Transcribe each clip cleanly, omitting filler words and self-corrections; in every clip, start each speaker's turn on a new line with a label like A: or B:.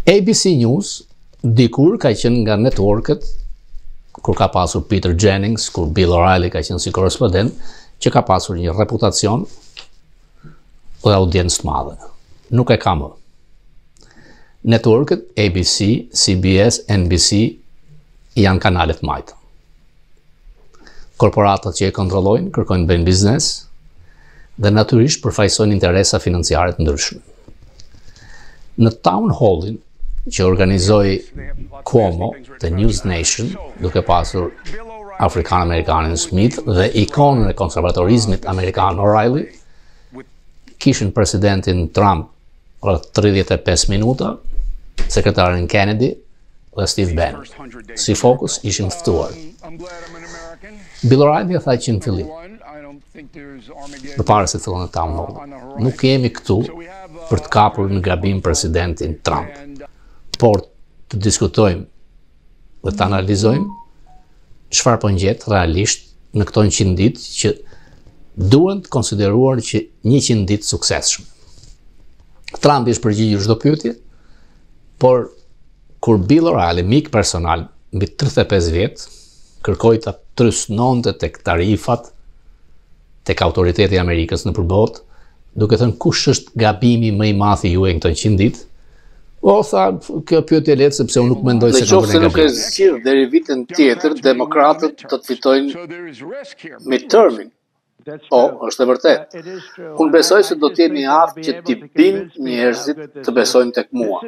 A: ABC News dikur ka qenë nga networket, kur ka pasur Peter Jennings, kur Bill O'Reilly ka qenë si korrespondent, që ka pasur një reputacion dhe audiencë të madhe. Nuk e ka më. Networket, ABC, CBS, NBC janë kanalet majtë. Korporatat që e kontrollojnë, kërkojnë bëjnë biznes dhe natyrisht përfaqësojnë interesa financiare të ndryshme. Në Town Hallin që organizoi Cuomo, The News Nation, duke pasur Afrikan-Amerikanin Smith dhe ikonën e konservatorizmit Amerikan O'Reilly, kishin presidentin Trump rreth 35 minuta, sekretarin Kennedy dhe Steve Bannon. Si fokus ishin ftuar. Bill O'Reilly tha që në fillim, përpara se të fillon Town Hall, nuk jemi këtu për të kapur në gabim presidentin Trump, por të diskutojmë dhe të analizojmë çfarë po ngjet realisht në këto 100 ditë që duhen të konsideruar që 100 ditë suksesshme. Trump ishte përgjigjur çdo pyetje, por kur Bill O'Reilly, mik personal mbi 35 vjet, kërkoi ta trysnonte tek tarifat, tek autoriteti i Amerikës në përbot, duke thënë kush është gabimi më i madh i juaj në këto 100 ditë? O, tha, kjo pyetje lehtë sepse unë nuk mendoj se
B: ka bërë nuk e zgjidh deri vitin tjetër, demokratët do të fitojnë midtermin. Po, është e vërtet. Unë besoj se do të jemi aftë që t'i bind njerëzit të besojnë tek mua.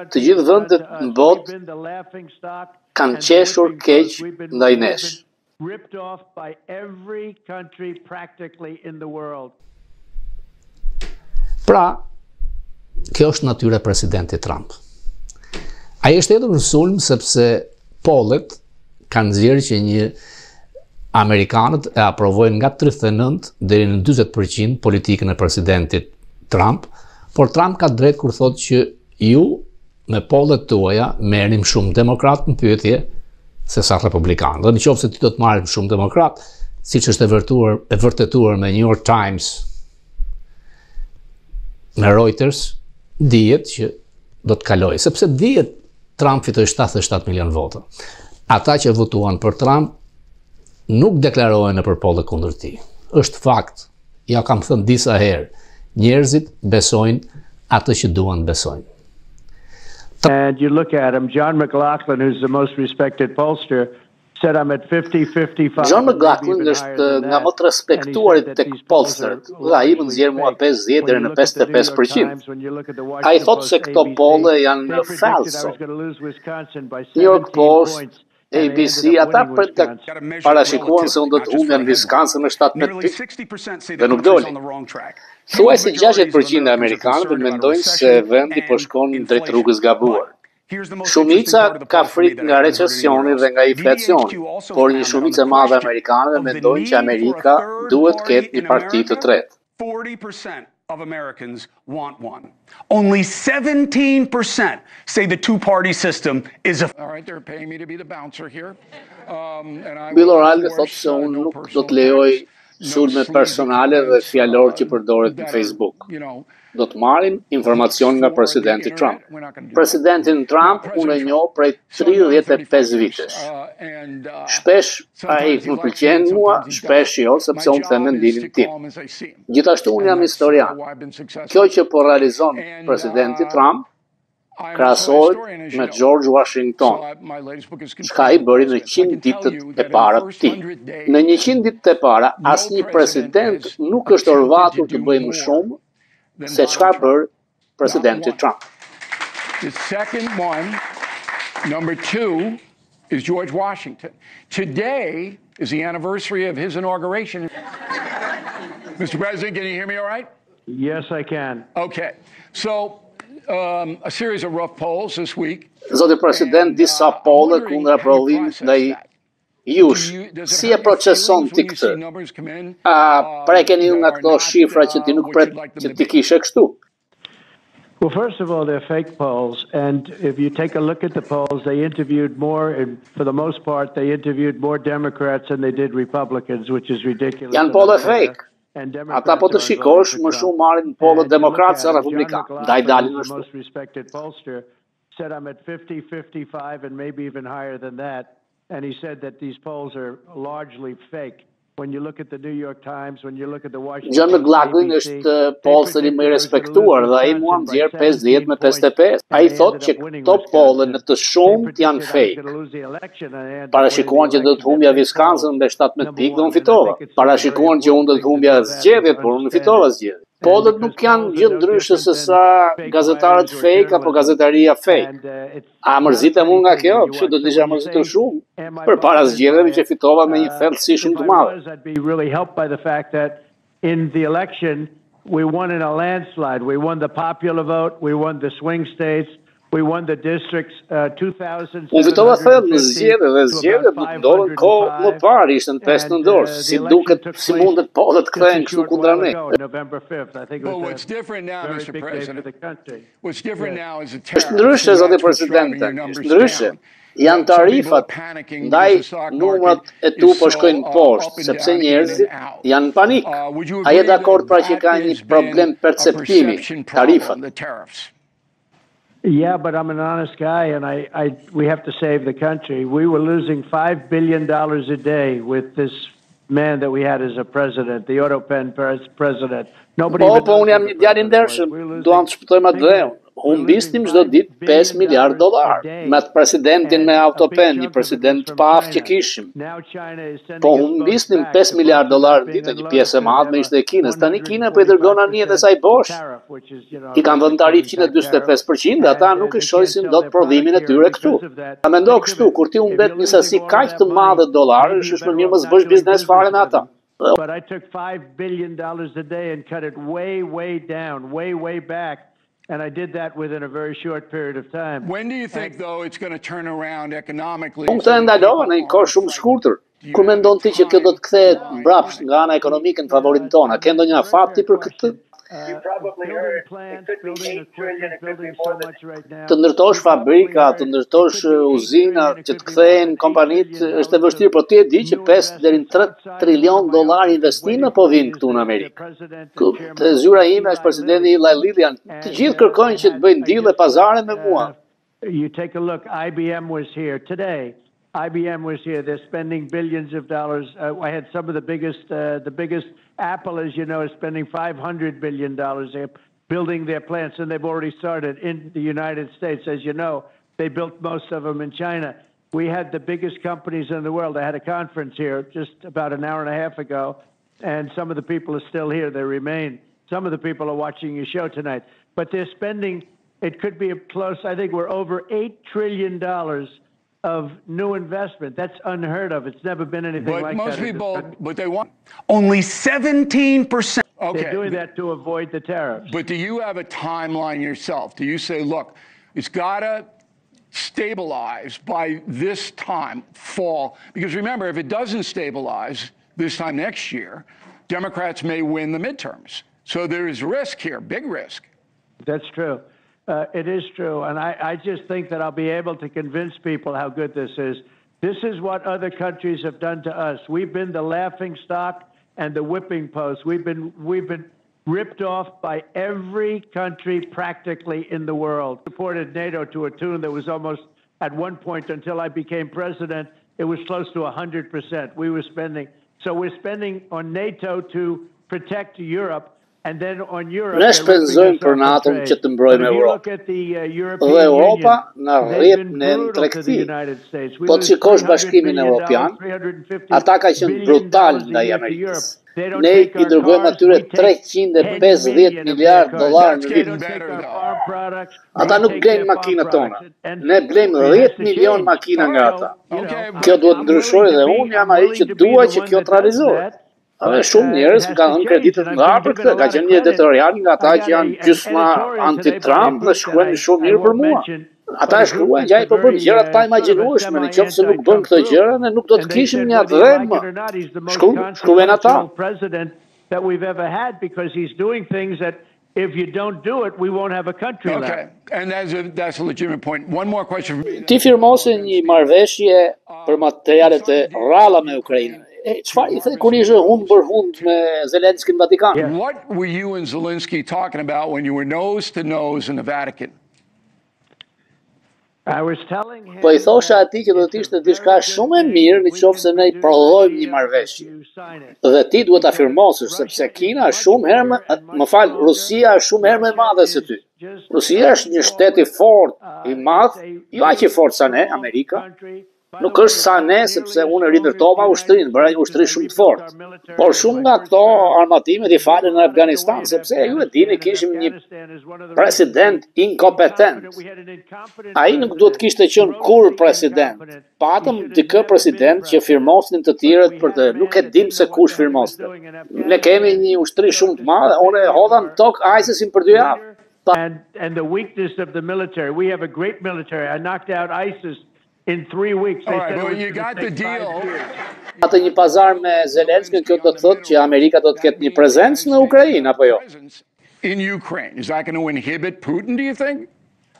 B: Të gjithë vendet në botë kanë qeshur keq ndaj nesh.
A: Pra, kjo është natyra e presidentit Trump. Ai është hedhur në sulm sepse pollet kanë nxjerrë që Amerikanët e aprovojnë nga 39 deri në 40% politikën e presidentit Trump, por Trump ka drejt kur thotë që ju me pollet tuaja merrni më shumë demokrat në pyetje se sa republikanë. Dhe nëse ti do të marrësh më shumë demokrat, siç është e vërtetuar me New York Times, me Reuters, dihet që do të kalojë, sepse dihet Trump fitoi 77 milion vota. Ata që votuan për Trump nuk deklarohen nëpër pollet kundër tij. Është fakt, ja kam thënë disa herë, njerëzit besojnë atë që duan besojnë.
C: And you look at him, John McLaughlin, who's the most respected pollster, said I'm at 50-55.
B: John McLaughlin është nga më të respektuarit tek pollsterët, dhe ai më nxjerr mua 50 deri në 55%. Ai thotë se këto polle janë falso. New York Post, ABC, ata parashikuan se unë do të humbja në Wisconsin me 17 pikë dhe nuk doli. Thuajse 60% e amerikanëve mendojnë se vendi po shkon drejt rrugës gabuar. Shumica ka frikë nga recesioni dhe nga inflacioni, por një shumicë e madhe amerikanëve mendojnë që Amerika duhet të ketë një parti të tretë.
D: 40% of Americans want one. Only 17% say the two-party system is a... All right, they're paying me to be the bouncer here.
B: Bill O'Reilly thotë se unë nuk do të lejoj sulme personale dhe fjalor që përdoret në Facebook. Do të marrim informacion nga presidenti Trump. Presidentin Trump unë e njoh prej 35 vitesh. Shpesh ai më pëlqen mua, shpesh jo, sepse unë them mendimin tim. Gjithashtu unë jam historian. Kjo që po realizon presidenti Trump krahasohet me George Washington, çka ai bëri në 100 ditët e para të tij. Në 100 ditët e para, asnjë president nuk është orvatur të bëjë më shumë se çfarë bër presidenti Trump.
D: The second one, number 2, is George Washington. Today is the anniversary of his inauguration. Mr. President, can you hear me all right?
C: Yes, I can.
D: Okay. So, a series of rough polls this week.
B: Zoti president, disa polle kundër aprovimit ndaj jush, si e proceson ti këtë? A prekeni ju nga këto shifra që ti nuk pret që ti kishe kështu?
C: Well, first of all, they're fake polls, and if you take a look at the polls, they interviewed more, and for the most part, they interviewed more Democrats than they did Republicans, which is ridiculous.
B: Janë polle fake. Ata po të shikosh më shumë marrin pollet demokratë se republikanë. Ndaj dalin ashtu.
C: said I'm at 50, 55, and maybe even higher than that. And he said that these polls are largely fake. When you look at the New York Times, when you look at the Washington
B: John McLaughlin është pollsteri më i respektuar dhe ai mua nxjerr 50 me 55. Ai thotë që këto polle në të shumt janë fake. Parashikuan që do të humbja Wisconsin me 17 pikë dhe unë fitova. Parashikuan që unë do të humbja zgjedhjet, por unë fitova zgjedhjet. Pollet nuk janë gjë ndryshe se sa gazetarët fake apo gazetaria fake. A mërzitem unë nga kjo? Kështu do të isha mërzitur shumë. Përpara zgjedhjeve që fitova me një thellësi shumë të madhe.
C: I'd be really helped by the fact that in the election we won in a landslide. We won the popular vote, we won the swing states, we won the districts 2000.
B: Unë fitova thellë në zgjedhje dhe zgjedhjet nuk ndodhen kohë më parë, ishte në 5 nëntor. Si duket, si mundet pollet kthehen kështu kundra ne.
D: But what's different now, Mr. President? What's different now is the
B: Është ndryshe, zoti presidente. Është ndryshe. Janë tarifat, ndaj numrat e tu po shkojnë poshtë, sepse njerëzit janë në panik. A je dakord pra që ka një problem perceptimi, tarifat?
C: Yeah, but I'm an honest guy, and we have to save the country. We were losing $5 billion a day with this man that we had as a president, the Autopen president.
B: Po, unë jam një djalë i ndershëm, duam të shpëtojmë atë dheu. Humbisnim çdo ditë $5 miliardë me atë presidentin me Autopen, një president të paftë që kishim. Po humbisnim $5 miliardë ditë, një pjesë e madhe ishte e Kinës. Tani Kina po i dërgon anijet e saj bosh. I kanë vënë tarifë 145%, ata nuk i shohin dot prodhimin e tyre këtu. Ta mendo kështu, kur ti humbet një sasi kaq të madhe dollarësh, është më mirë mos bësh biznes fare me ata.
C: But I took $5 billion a day and cut it way down, way back. And I did that within a very short period of time.
D: When do you think, though, it's going to turn around economically?
B: Unë këtë ndalova në një kohë shumë shkurtër. Kur mendon ti që kjo do të kthehet mbrapsht nga ana ekonomike në favorin tonë? Ke ndonjë afati për këtë? Të ndërtosh fabrika, të ndërtosh uzina, që të kthehen kompanitë, është e vështirë, por ti e di që 5 deri në $3 trilion investime po vinë këtu në Amerikë. Te zyra ime është presidenti Eli Lillian, të gjithë kërkojnë që të bëjnë deal e pazare me mua.
C: You take a look, IBM was here today. IBM was here. They're spending billions of dollars. I had some of the biggest. Apple, as you know, is spending $500 billion. They're building their plants, and they've already started in the United States. As you know, they built most of them in China. We had the biggest companies in the world. I had a conference here just about an hour and a half ago, and some of the people are still here. They remain. Some of the people are watching your show tonight. But they're spending, it could be close, I think we're over $8 trillion of new investment. That's unheard of. It's never been anything like that.
D: But most people, but they want only 17%. Okay.
C: They're doing that to avoid the tariffs.
D: But do you have a timeline yourself? Do you say, look, it's got to stabilize by this time, fall? Because remember, if it doesn't stabilize this time next year, Democrats may win the midterms. So there is risk here, big risk.
C: That's true. It is true, and I just think that I'll be able to convince people how good this is. This is what other countries have done to us. We've been the laughing stock and the whipping post. We've been ripped off by every country practically in the world. Supported NATO to a tune that was almost, at one point until I became president, it was close to 100%. We were spending. So we're spending on NATO to protect Europe. And then on Europe,
B: ne shpenzojmë për NATO që të mbrojmë Europën. Dhe Europa na rrjet në tregti. Po të shikosh Bashkimin Evropian, ata ka qenë brutal ndaj Amerikës. Ne I dërgojmë atyre $350 miliardë në vit. Ata nuk blejnë makinat tona. Ne blejmë 10 milion makina nga ata. Kjo duhet ndryshojë dhe unë jam ai që dua që kjo të realizohet. Shumë njerëz kanë dhënë kreditet nga për këtë, ka qenë një editorial nga ata që janë gjysma anti-Trump dhe shkruajnë shumë mirë për mua. Ata shkruajnë që ai po bën gjëra të paimagjinoshme, nëse nuk bën këto gjëra ne nuk do të kishim një atë dhem. Shkruajnë ata.
C: That we've ever had because he's doing things that if you don't do it, we won't have a country left.
D: Okay, and that's a legitimate point. One more question.
B: Ti firmose një marrëveshje për materialet e rralla me Ukrainën. Çfarë I the kur ishte hund për hund me Zelensky në Vatikan?
D: What were you and Zelensky talking about when you were nose to nose in the Vatican?
B: Po I thosha atij që do të ishte diçka shumë e mirë nëse ne I prodhojmë një marrëveshje. Dhe ti duhet ta firmosësh sepse Kina është shumë herë Rusia është shumë herë më e madhe se ty. Rusia është një shtet I fortë, I madh, jo aq I fortë sa ne, Amerika. Nuk është sa ne, sepse unë rindërtova ushtrinë, bëra një ushtri shumë të fortë. Por shumë nga këto armatimet I falen në Afganistan, sepse ju e dini kishim një president inkompetent. Ai nuk duhet kishte qenë kur president. Patëm dikë president që firmosin të tjerët për të, nuk e dim se kush firmoste. Ne kemi një ushtri shumë të madhe, unë hodha në tokë ISIS-in për 2 javë.
C: And the weakness of the military. We have a great military. I knocked out ISIS in 3 weeks.
D: All right, well, you got the deal.
B: Atë një pazar me Zelenskën, kjo do të thotë që Amerika do të ketë një prezencë në Ukrainë apo jo?
D: In Ukraine, is that going to inhibit Putin, do you think?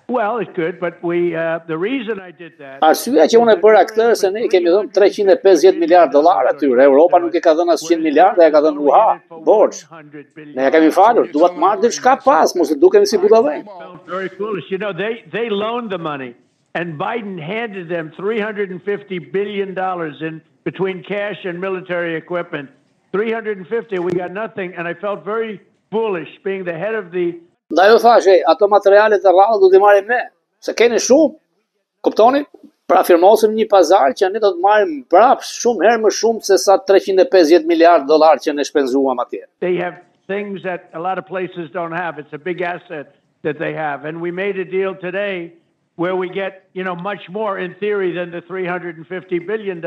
C: Well, it could, but the reason I did that.
B: Arsyeja që unë e bëra këtë se ne kemi dhënë 350 miliard dollar atyre. Europa nuk e ka dhënë as 100 miliard, e ka dhënë UHA, borx. Ne ja kemi falur, duhet marrë diçka pas, mos e dukemi si budallëk.
C: Very foolish. You know, they loaned the money. And Biden handed them $350 billion in between cash and military equipment. 350, we got nothing, and I felt very foolish being the head of the...
B: Ndaj u thash, ato materialet e rrallë do t'i marrim ne, se keni shumë, kuptoni? Pra firmosim një pazar që ne do të marrim prapë shumë herë më shumë se sa 350 miliard dollar që ne shpenzuam atje.
C: They have things that a lot of places don't have. It's a big asset that they have, and we made a deal today where we get, much more in theory than the $350 billion,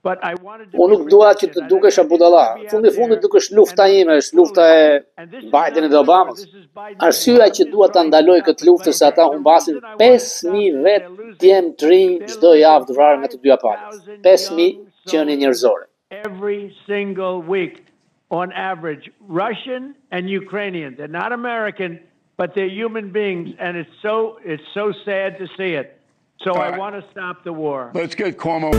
C: but I wanted to...
B: Unë nuk dua që të dukesh budalla. Fundit dukesh lufta ime, është lufta e Bidenit dhe Obamës. Arsyeja që dua ta ndaloj këtë luftë se ata humbasin 5.000 vet djem të rinj çdo javë të vrarë nga të dyja palët. 5.000 qenie njerëzore.
C: Every single week, on average, Russian and Ukrainian. They're not American, but they're human beings, and it's so sad to see it. So I want to stop the war.
D: Let's get Cuomo.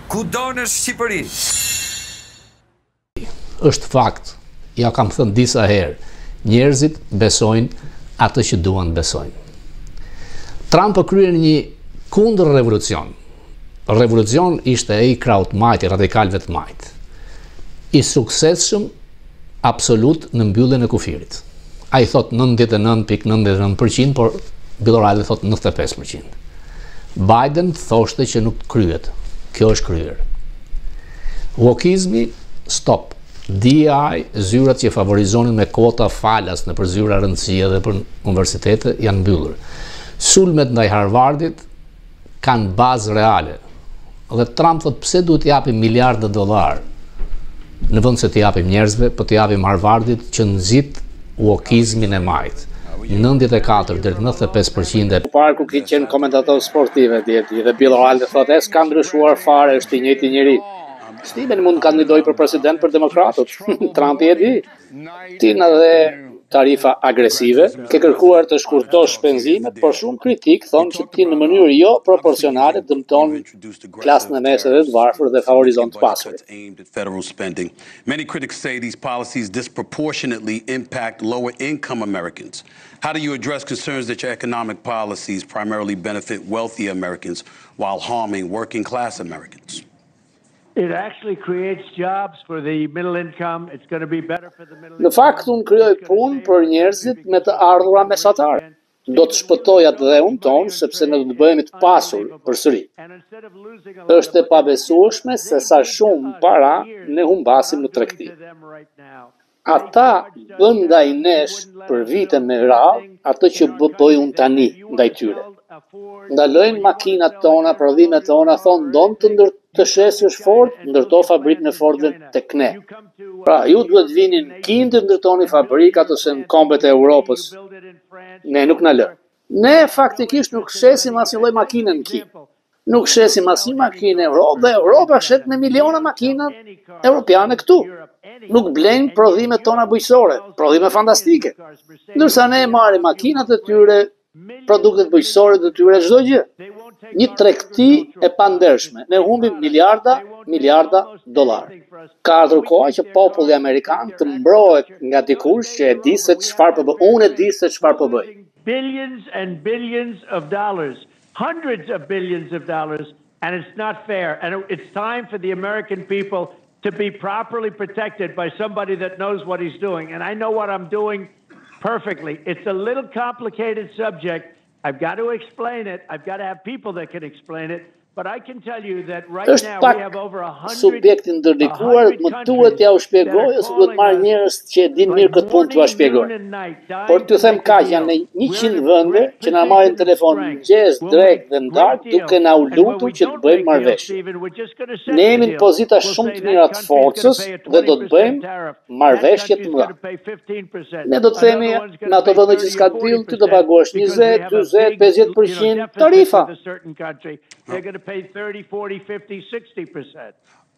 E: Kudo në Shqipëri.
A: Është fakt, ja kam thënë disa herë, njerëzit besojnë atë që duan besojnë. Trump kryen një kundër revolucion. Revolucion ishte ai krautmajt, radikalëve të majt. I suksesshëm absolut në mbylljen e kufirit. Ai thot 99.99%, por Bill O'Reilly thot 95%. Biden thoshte që nuk kryet. Kjo është kryer. Wokizmi, stop. DI, zyrat që favorizonin me kota falas në për zyra rëndësie dhe për universitete janë mbyllur. Sulmet ndaj Harvardit kanë bazë reale. Dhe Trump thot pse duhet japim miliardë dollar në vend se t'i japim njerëzve, po t'i japim Harvardit që nxit wokizmin e majt. 94 deri 95%.
B: Parë ku ki qenë komentator sportive djeti dhe Bill O'Reilly thotë s'ka ndryshuar fare, është I njëjti njeri. Steven mund të kandidojë për president për demokratët. Trumpi e di. Tina dhe tarifa agresive, ke kërkuar të shkurtosh shpenzimet, por shumë kritik thonë që ti në mënyrë jo proporcionale dëmton klasën e mesme dhe të varfër dhe favorizon të pasurit.
F: Many critics say these policies disproportionately impact lower-income Americans. How do you address concerns that your economic policies primarily benefit wealthy Americans while harming working-class Americans?
C: It actually creates jobs for the middle income. It's going to be better for the middle income.
B: Në fakt, unë krijoj punë për njerëzit me të ardhura mesatare. Do të shpëtoj atë dhe unë tonë, sepse ne do të bëhemi të pasur përsëri. Është e pabesueshme se sa shumë para ne humbasim në tregti. Ata bën ndaj nesh për vite me radhë atë që bëj unë tani ndaj tyre. Ndalojnë makinat tona, prodhimet tona, thonë donë të shesësh Ford, ndërto fabrikën e Fordit tek ne. Pra, ju duhet vinin Kinë të ndërtoni fabrikat ose në kombet e Europës. Ne nuk na lë. Ne faktikisht nuk shesim asnjë lloj makine në Kinë. Nuk shesim asnjë makinë Europë dhe Europa shet me miliona makina europiane këtu. Nuk blejnë prodhimet tona bujqësore, prodhime fantastike. Ndërsa ne marrim makinat e tyre, produktet bujqësore të tyre, çdo gjë. Një tregti e pandershme. Ne humbim miliarda miliarda $. Ka ardhur koha që populli amerikan të mbrohet nga dikush që e di se çfarë po bëj. Unë e di se çfarë po bëj.
C: Billions and billions of dollars, hundreds of billions of dollars, and it's not fair. And it's time for the American people to be properly protected by somebody that knows what he's doing. And I know what I'm doing perfectly. It's a little complicated subject. I've got to explain it. I've got to have people that can explain it. But I can tell you that right now we have over 100
B: subjektin ndërlikuar, më duhet ja u shpjegoj ose duhet marr njerëz që e dinë mirë këtë punë t'ua shpjegoj. Por t'ju them kaq, janë 100 vende që na marrin telefon mëngjes, drek dhe darkë duke na u lutur që të bëjmë marrëveshje. Ne jemi në pozita shumë të mira të forcës dhe do të bëjmë marrëveshje të mëdha. Ne do të themi në ato vende që s'ka deal, ti do paguash 20, 40, 50% tarifa.
C: They're going to pay 30, 40, 50, 60%.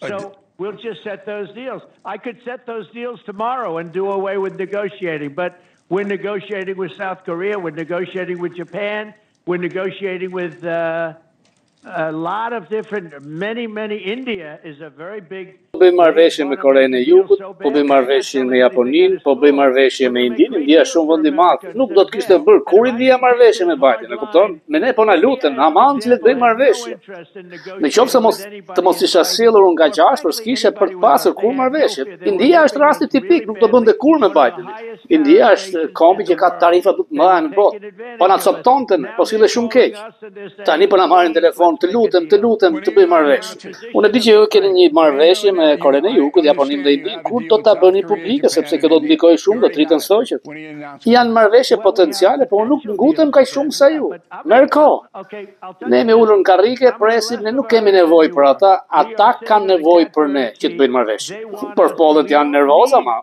C: So we'll just set those deals. I could set those deals tomorrow and do away with negotiating, but we're negotiating with South Korea, we're negotiating with Japan, we're negotiating with a lot of different, many, India is a very big...
B: Po bëjmë marrëveshje me Korenë e Jugut, po bëjmë marrëveshje me Japoninë, po bëjmë marrëveshje me Indinë. India është shumë vend i madh. Nuk do të kishte bërë kur India marrëveshje me Biden, e kupton? Me ne po na luten, aman që le të bëjmë marrëveshje. Nëse mos isha sjellur unë nga gjashtë, s'kishe për të pasur kur marrëveshje. India është rasti tipik, nuk do bënte kur me Biden. India është kombi që ka tarifa më të mëdha në botë. Po na coptonte, po sille shumë keq. Tani po na marrin telefon, të lutem, të bëjmë marrëveshje. Unë di që ju keni një marrëveshje me Korenë e Jugut, Japoninë dhe Indinë, kur do ta bëni publike, sepse kjo do të ndikojë shumë, do të rritën shoqet. Janë marrëveshje potenciale, por unë nuk ngutem kaq shumë sa ju. Merr kohë. Ne me ulur në karrike, presim, ne nuk kemi nevojë për ata kanë nevojë për ne që të bëjnë marrëveshje. Por pollet janë nervoza, ma.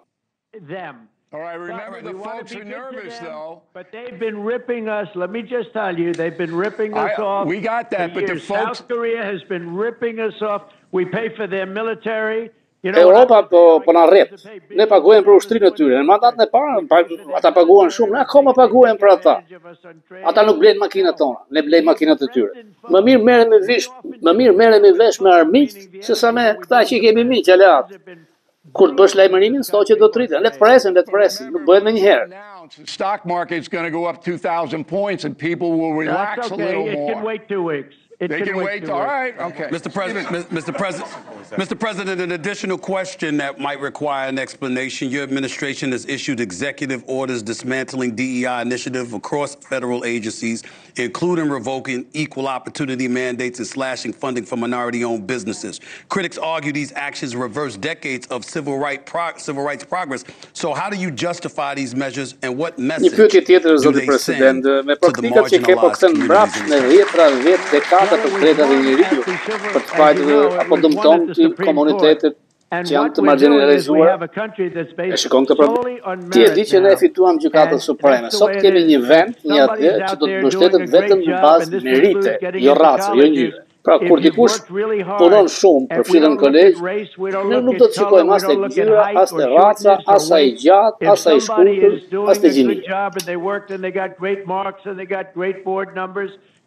D: All right, remember the folks are nervous, though.
C: But they've been ripping us. Let me just tell you, they've been ripping us off.
D: We got that, but the folks...
C: South Korea has been ripping us off. We pay for their military.
B: Europa po na rrep. Ne paguajmë për ushtrinë e tyre. Në mandatin e parë ata paguan shumë, ne akoma paguajmë për ata. Ata nuk blejnë makinat tona, ne blejmë makinat e tyre. Më mirë merremi vesh me armiq sesa me këta që kemi miq aleat. Kur të bësh lajmërimin, sto që do të rritën. Le të presim, nuk bëhet me njëherë.
D: The stock market's going to go up 2,000 points and people will relax a little more.
C: It can wait 2 weeks.
D: They can wait. All right. Okay.
F: Mr. President, an additional question that might require an explanation. Your administration has issued executive orders dismantling DEI initiative across federal agencies, including revoking equal opportunity mandates and slashing funding for minority-owned businesses. Critics argue these actions reverse decades of civil rights progress. So how do you justify these measures and what message do they send to the marginalized communities?
B: Të drejta dhe njeriu për të pajtur apo dëmton të komunitetet që janë të marginalizuar. E shikon këtë problem. Ti e di që ne fituam gjykatën supreme. Sot kemi një vend, një atë që do të mbështetet vetëm në bazë merite, jo race, jo ngjyre. Pra kur dikush punon shumë për fitën në kolegj, ne nuk do të shikojmë as te ngjyra, as te raca, as ai gjatë, as ai shkurtër, as te gjini.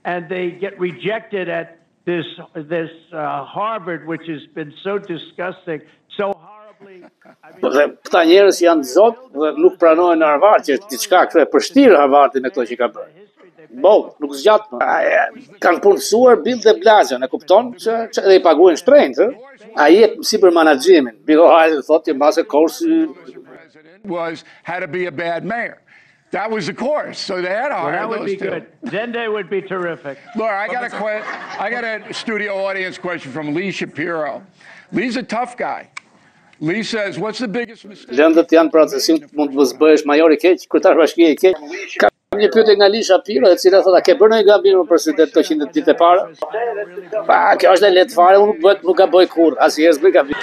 C: And they get rejected at this Harvard, which has been so disgusting, so horribly.
B: Dhe këta njerëz janë zot dhe nuk pranojnë Harvard, që diçka këtu e përshtir Harvardin me këto që ka bërë. Nuk zgjat më. Kanë punësuar Bill de Blasio, e kupton që dhe i paguajnë shtrenjtë, ai jep si për menaxhimin. Bill O'Reilly thotë mbase kursi
D: had to be a bad mayor. That was the course, so they had to hire
C: those two. That would be good. Then they would be terrific.
D: Laura, I got a studio audience question from Lee Shapiro. Lee's a tough guy. Lee says, what's the biggest mistake?
B: Lëndët janë për atësim mund të bëhesh major i keq, kryetar bashkie i keq. Kam një pyetje nga Lee Shapiro, e cila thotë, ke bërë një gabim në president 100 ditë e para? Pa, kjo është e lehtë fare, unë nuk gaboj kurrë, asnjëherë s'bëj gabim.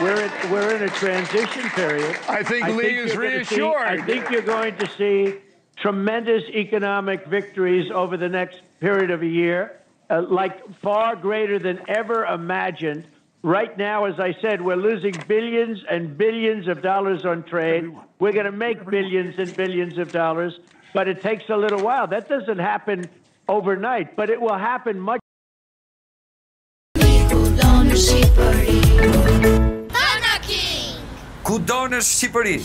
C: We're in a transition period.
D: I think Lee is reassured.
C: I think you're going to see tremendous economic victories over the next period of a year, like far greater than ever imagined. Right now, as I said, we're losing billions and billions of dollars on trade. We're going to make billions and billions of dollars, but it takes a little while. That doesn't happen overnight, but it will happen much.
E: në Shqipëri.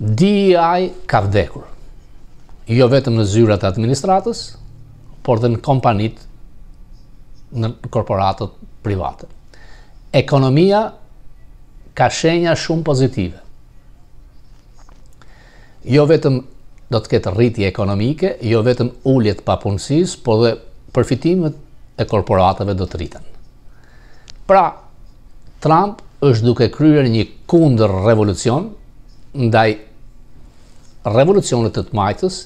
A: DEI ka vdekur, jo vetëm në zyrat e administratës, por dhe në kompanit, në korporatët private. Ekonomia ka shenja shumë pozitive. Jo vetëm do të ketë rritje ekonomike, jo vetëm uljet papunësisë, por dhe përfitimet e korporatave do të rriten. Pra, Trump është duke kryer një kundër revolucion, ndaj revolucionit të majtës,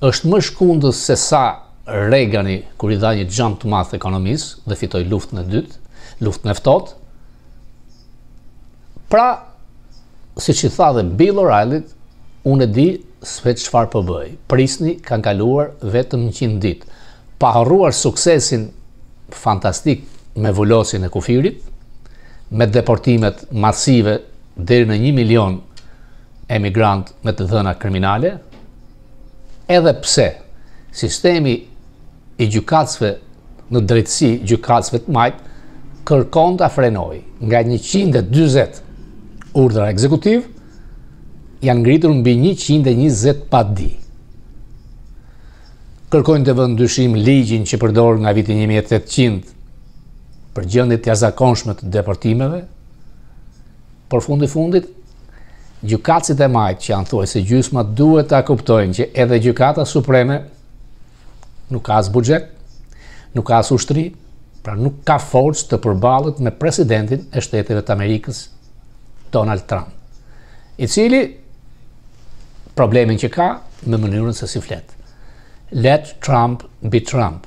A: është më shkundës se sa Reagani kur i dha një jump të madh ekonomisë dhe fitoi luftën e dytë, luftën e ftohtë. Pra, siç i tha dhe Bill O'Reilly, unë e di se çfarë po bëj. Prisni, kanë kaluar vetëm 100 ditë. Pa harruar suksesin fantastik me vulosjen e kufirit, me deportimet masive deri në 1 milion emigrant me të dhëna kriminale, edhe pse sistemi i gjykatësve në drejtësi gjykatësve të majtë kërkon ta frenoj nga 140 urdhra ekzekutiv, janë ngritur mbi 120 pa di. Kërkojnë të vënë dyshim ligjin që përdor nga viti 1800 për gjendjet të jashtëzakonshme të deportimeve, por fundit, gjykatësit e majtë që janë thuajse gjysma duhet ta kuptojnë që edhe gjykata supreme nuk ka as buxhet, nuk ka as ushtri, pra nuk ka forcë të përballet me presidentin e Shteteve të Amerikës, Donald Trump, i cili problemin që ka me mënyrën se si flet. Let Trump be Trump.